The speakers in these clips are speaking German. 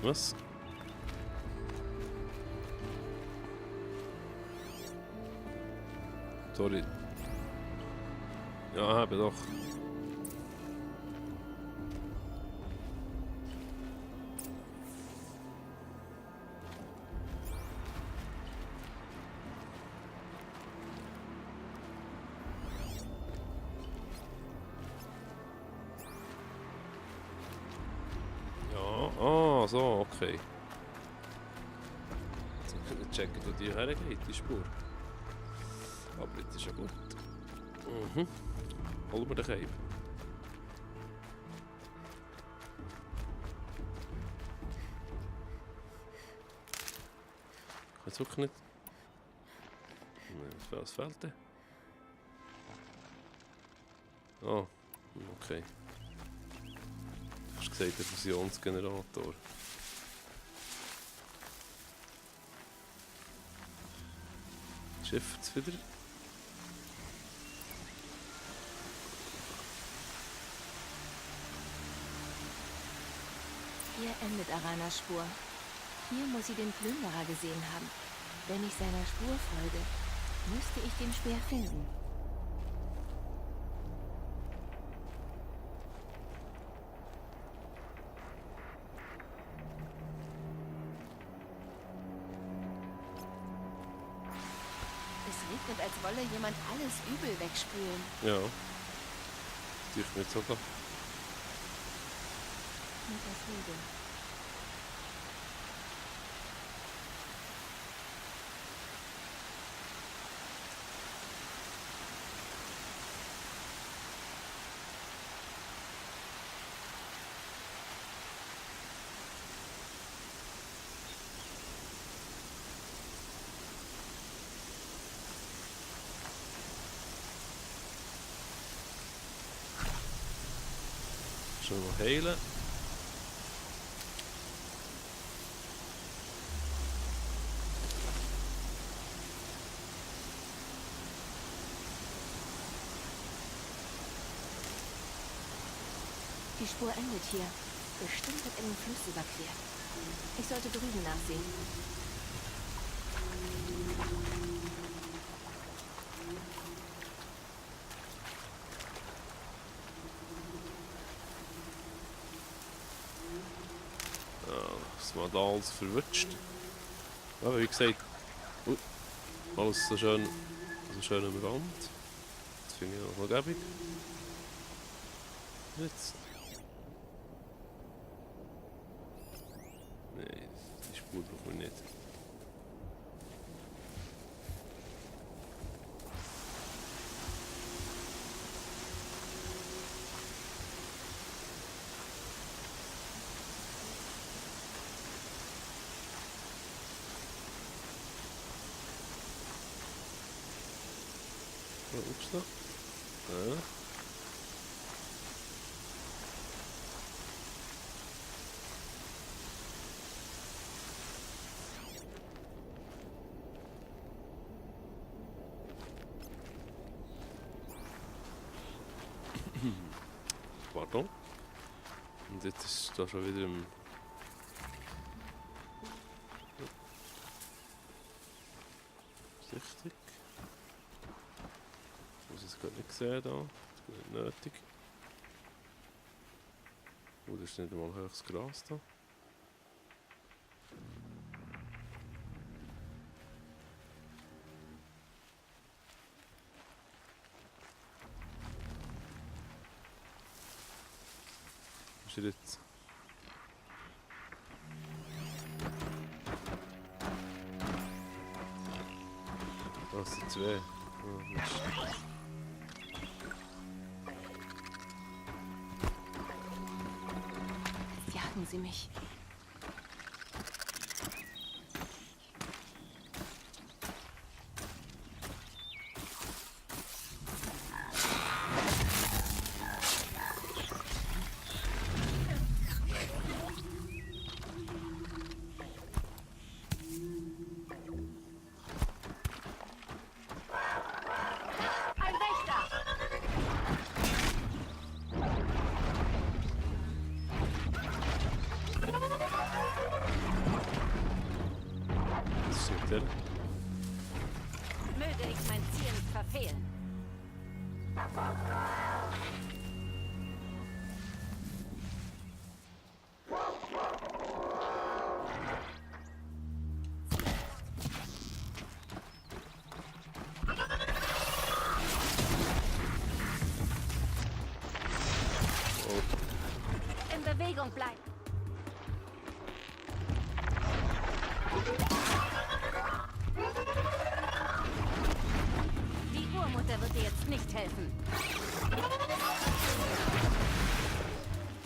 Was? Sorry. Ja, eben doch. Ja, ah, so, okay. Jetzt können wir checken, wo die hergeht, die Spur. Aber das ist ja gut. Mhm. Holen wir den Cape. Ich weiß wirklich nicht. Was fehlt denn? Ah, okay. Du hast gesagt, der Fusionsgenerator. Schifft es wieder? Hier endet Aranas Spur. Hier muss sie den Plünderer gesehen haben. Wenn ich seiner Spur folge, müsste ich den Speer finden. Es regnet, als wolle jemand alles Übel wegspülen. Ja. Die ich nicht sogar. Mit der Fliege. Schon mal heilen. Die Spur endet hier. Bestimmt wird in den Fluss überquert. Ich sollte drüben nachsehen. Das war da alles verwutscht. Ja, wie gesagt, alles so schön am Rand. Das finde ich auch noch gäbig. Jetzt. Nein, die Spur brauchen wir nicht. Oh, ups, da. Ja. Pardon. Und jetzt ist es da schon wieder im... Richtig. Ich muss es gerade nicht sehen da. Das ist nicht nötig. Oh, das ist nicht einmal höchstes Gras da. Was ist jetzt? Das sind zwei. Oh, Mist. Jagen Sie mich. Ein Wächter! verfehlen. In Bewegung bleiben. Die Urmutter wird dir jetzt nicht helfen. Das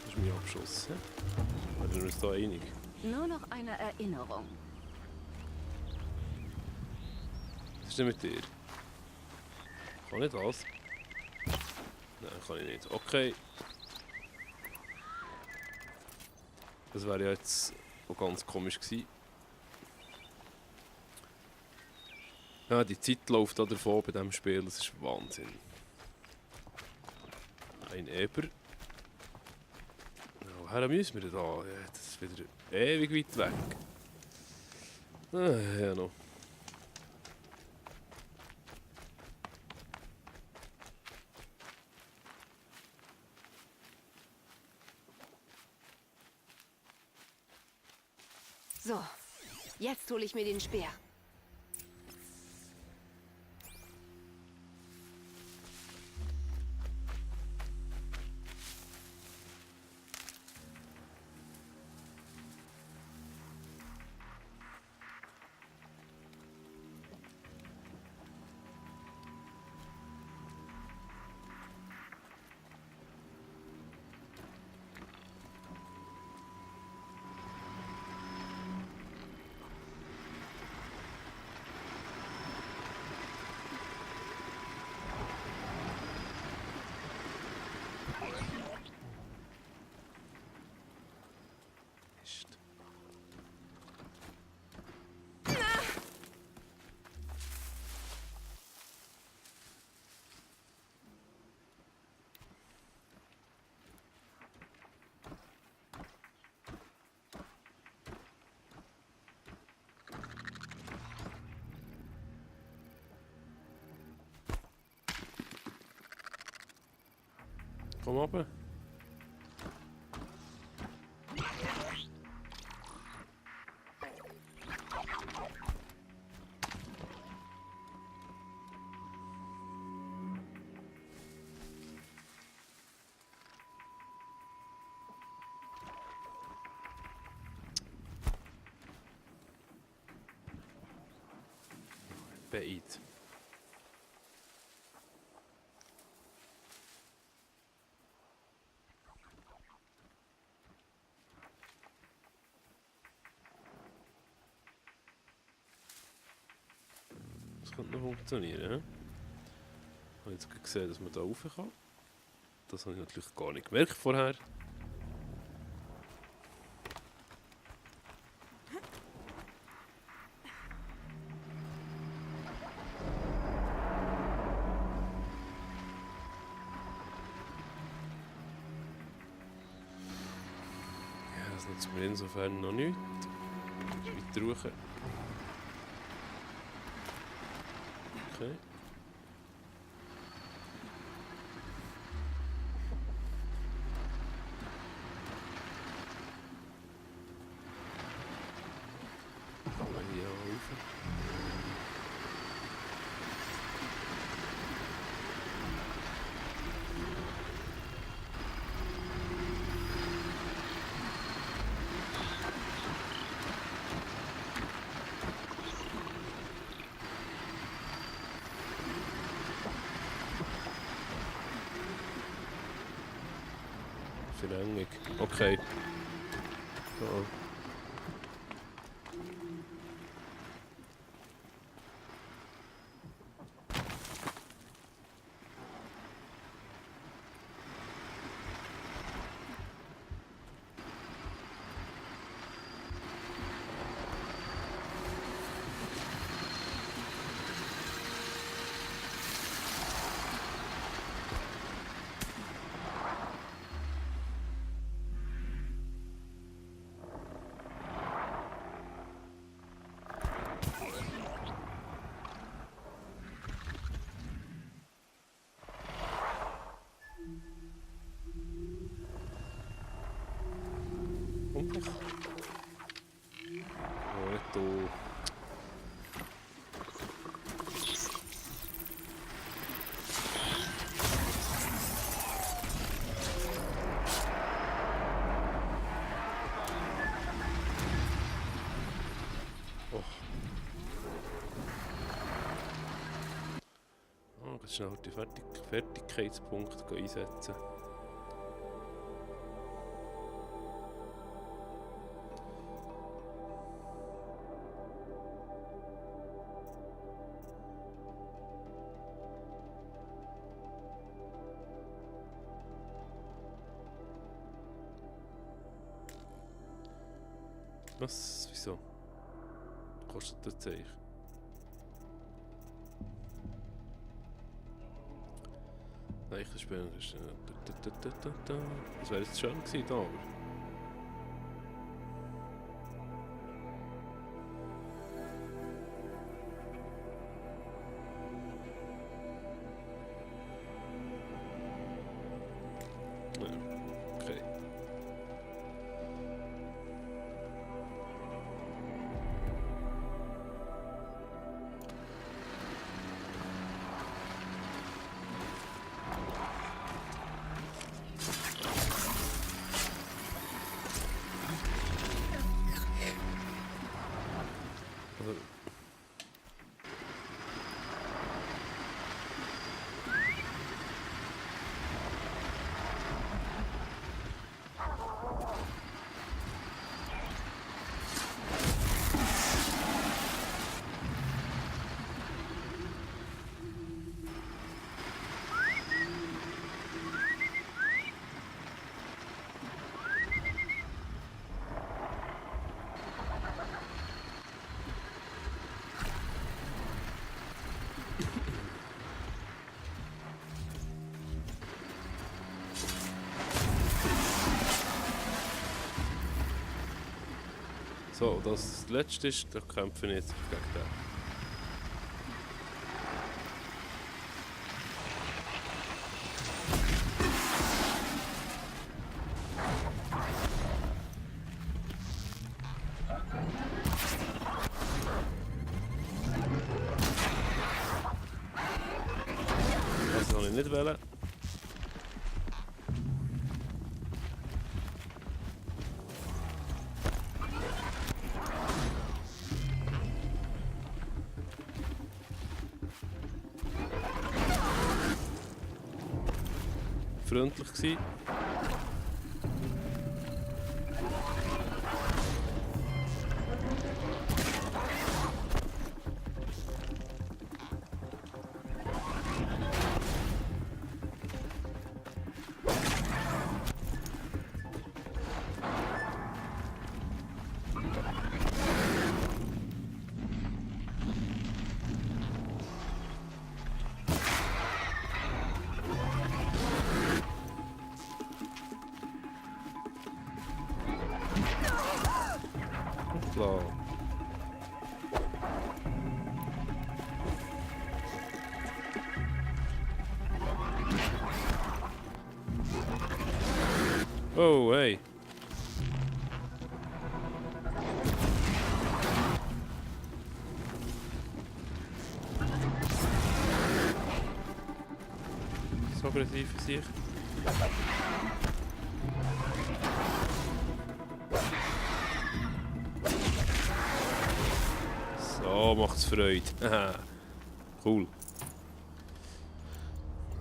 ist mein Abschuss. Sind wir uns da einig? Nur noch eine Erinnerung. Was ist denn mit dir? Kann ich das? Nein, kann ich nicht. Okay. Das wäre ja jetzt auch ganz komisch gewesen. Ja, die Zeit läuft da davon bei diesem Spiel, das ist Wahnsinn. Ein Eber. Ja, woher müssen wir denn da? Ja, das ist wieder ewig weit weg. Ja, noch. So, jetzt hole ich mir den Speer. Mist. Komm runter. Bait. Das könnte noch funktionieren. Ja? Ich habe jetzt gerade gesehen, dass man da rauf kann. Das habe ich natürlich gar nicht gemerkt vorher. Ja, das nützt mir insofern noch nichts. Weiter hoch. Okay. Kann man hier auch rauf? Verlängerung. Okay. So. eigentlich. Oh, nicht du. Oh, ganz schnell die Fertigkeitspunkte einsetzen. Was? Wieso? Kostet das eigentlich? Nein, das Spiel ist... Das wäre jetzt schön gewesen, da, aber... Ja, okay. Also, so, das letzte ist, da kämpfe ich jetzt gegen den. Das kann ich nicht wählen. Freundlich gewesen. Klar. Oh, hey. So aggressiv für sich. So macht's Freude. Cool.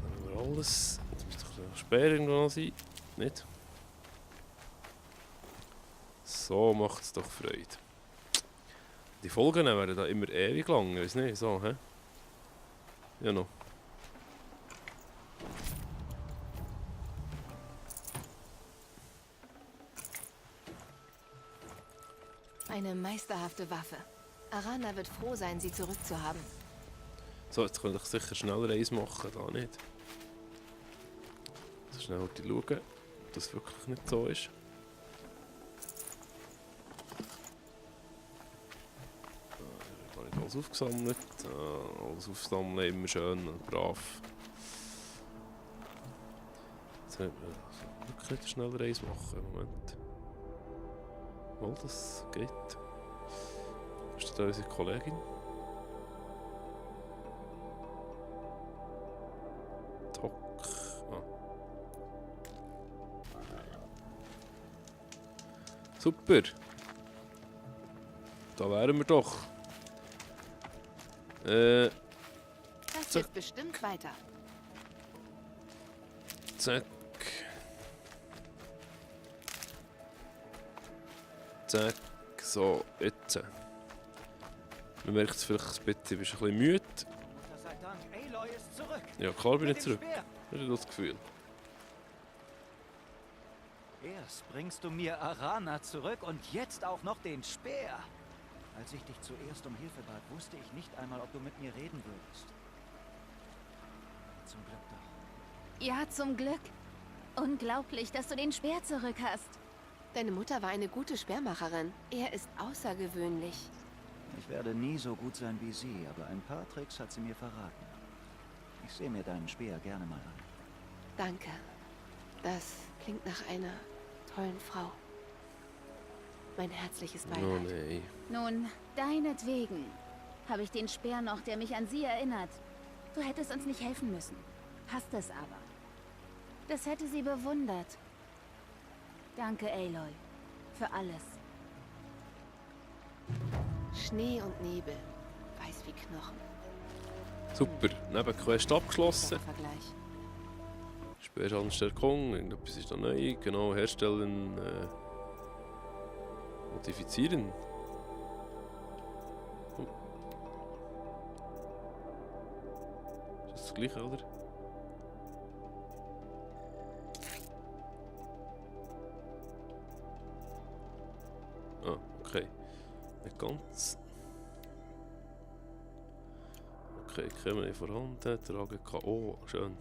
Dann haben wir alles. Jetzt müsste doch der Speer irgendwo noch sein. Nicht? So macht's doch Freude. Die Folgen werden da immer ewig lang, weiss nicht, so, hä? Ja noch. Eine meisterhafte Waffe. Arana wird froh sein, sie zurückzuhaben. So, jetzt könnte ich sicher schneller eins machen, da nicht. So schnell schauen, ob das wirklich nicht so ist. Da habe ich alles aufgesammelt. Alles aufsammeln, immer schön und brav. Jetzt könnte man wirklich nicht schneller eins machen. Moment. Mal, das geht. Ist da unsere Kollegin? Tok. Ah. Super. Da wären wir doch. Das hilft bestimmt weiter. Zack. Zack. So, jetzt. Man merkt es vielleicht ein bisschen, du bist ein bisschen müde. Mutter sei Dank, Aloy ist zurück. Ja, klar bin ich Mit dem zurück. Speer. Hast du das Gefühl? Erst bringst du mir Arana zurück und jetzt auch noch den Speer. Als ich dich zuerst um Hilfe bat, wusste ich nicht einmal, ob du mit mir reden würdest. Zum Glück doch. Ja, zum Glück. Unglaublich, dass du den Speer zurück hast. Deine Mutter war eine gute Speermacherin. Er ist außergewöhnlich. Ich werde nie so gut sein wie sie, aber ein paar Tricks hat sie mir verraten. Ich sehe mir deinen Speer gerne mal an. Danke. Das klingt nach einer tollen Frau. Mein herzliches Oh Beileid. nein. Nun, deinetwegen habe ich den Speer noch, der mich an sie erinnert. Du hättest uns nicht helfen müssen. Hast es aber. Das hätte sie bewundert. Danke, Aloy. Für alles. Schnee und Nebel. Weiß wie Knochen. Super. Nebenquest abgeschlossen. Der Vergleich. Speerhandstärkung, irgendetwas ist da neu. Genau, herstellen, modifizieren. Oh. Ist das gleiche, oder? Ah, okay. Nicht ganz. Okay, Kämmer vorhanden, tragen kann. Oh, schön.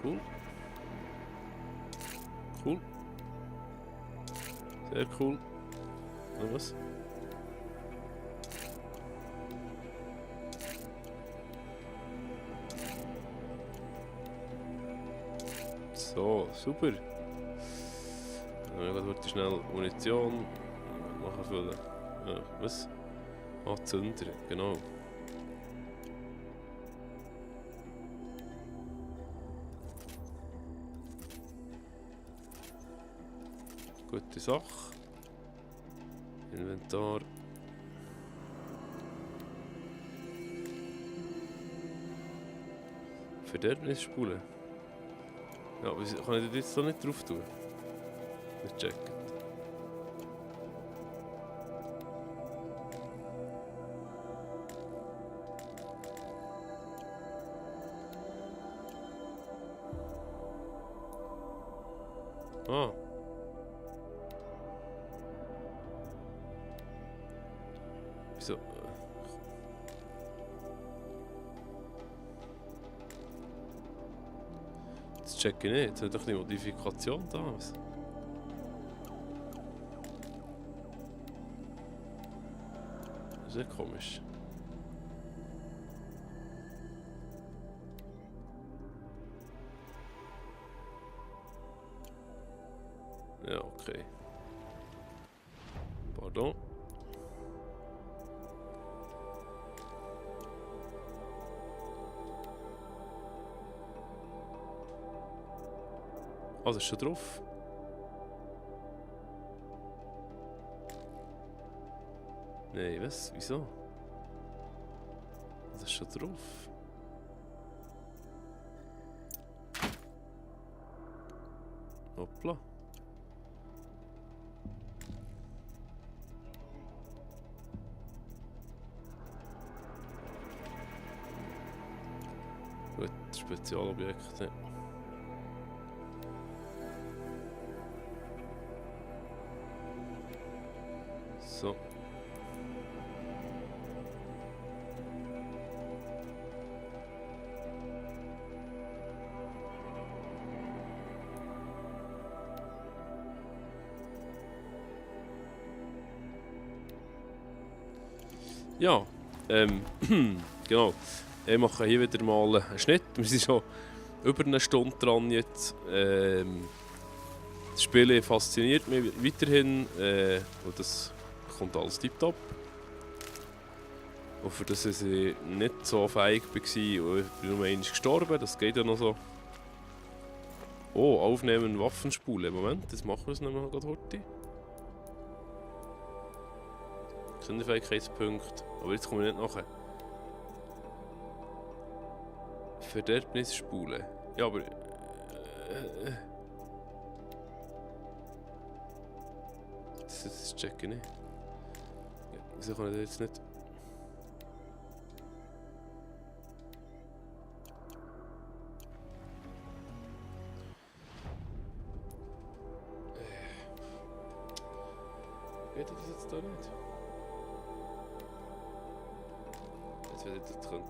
Cool. Cool. Sehr cool. Noch was? So, super. Dann wird schnell Munition machen füllen. Ja, was? Ah, Zünder, genau. Gute Sache. Inventar. Verderbnisspulen. Ja, aber kann ich das jetzt so nicht drauf tun? Nicht checken. Ah. Wieso? Das check ich nicht. Jetzt hat doch die Modifikation da. Was? Das ist ja komisch. Ja, okay. Pardon. Ah, das ist schon drauf. Nein, was? Wieso? Das ist schon drauf. Hoppla. Gut, Spezialobjekte. So. Ja, genau. Ich mache hier wieder mal einen Schnitt. Wir sind schon über eine Stunde dran jetzt. Das Spiel fasziniert mich weiterhin und das kommt alles tiptop. Und für das ich nicht so fähig war und ich bin nur einmal gestorben, das geht ja noch so. Oh, aufnehmen Waffenspule. Moment, das machen wir es nämlich noch gerade heute. Kinderfähigkeitspunkt, aber jetzt komme ich nicht nachher. Verderbnisspule. Ja, aber... Das check ich nicht. Wieso kann ich das jetzt nicht... Geht das jetzt da nicht? Jetzt werde ich das können.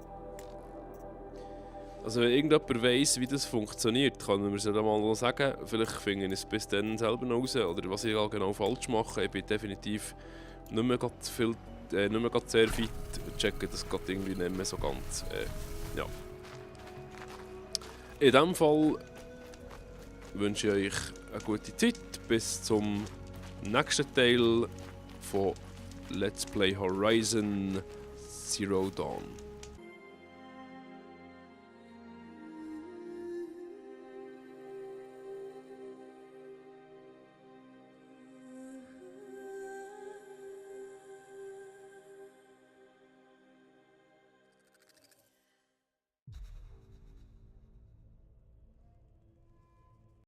Also wenn irgendjemand weiss, wie das funktioniert, kann er mir das ja mal noch sagen. Vielleicht finde ich es bis dann selber noch raus. Oder was ich genau falsch mache. Ich bin definitiv nicht mehr sehr fit. Checke das gerade irgendwie nicht mehr so ganz. Ja. In diesem Fall wünsche ich euch eine gute Zeit. Bis zum nächsten Teil von Let's Play Horizon Zero Dawn.